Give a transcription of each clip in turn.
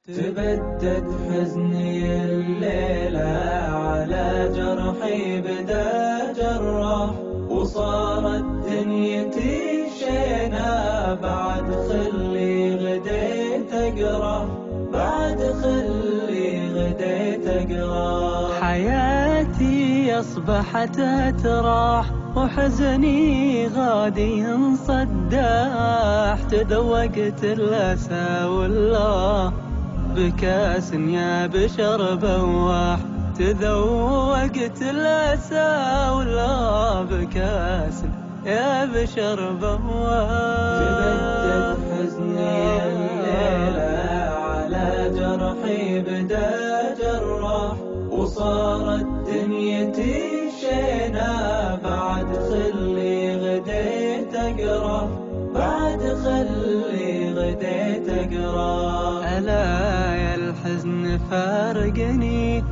تبدد حزني الليلة على جرحي بدا جراح، وصارت دنيتي شينة بعد خلي غديت أقرأ، بعد خلي غديت أقرأ. حياتي أصبحت أتراح وحزني غادي ينصداح، تذوقت الأسى والله بكاس يا بشر بواح، تذوقت الأسى والله بكاس يا بشر بواح. تبدد حزني الليلة على جرحي بدا جراح، وصارت دنيتي شينة بعد خلي غديت أقرأ، بعد خلي غديت أقرأ. ألا يا الحزن فارقني،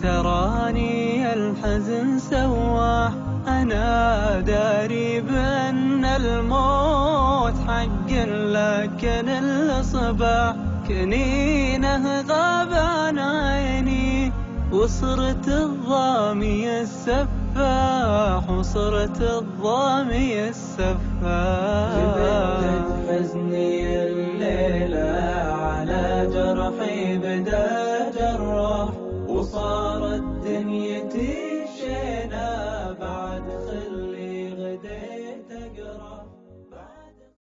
تراني الحزن سواح، أنا داري بأن الموت حق لكن الصباح كنينه غاب عن عيني، وصرت الضامي السفاح، وصرت الضامي السفاح. تبدد حزني الليلة على جرحي بدا جراح، وصارت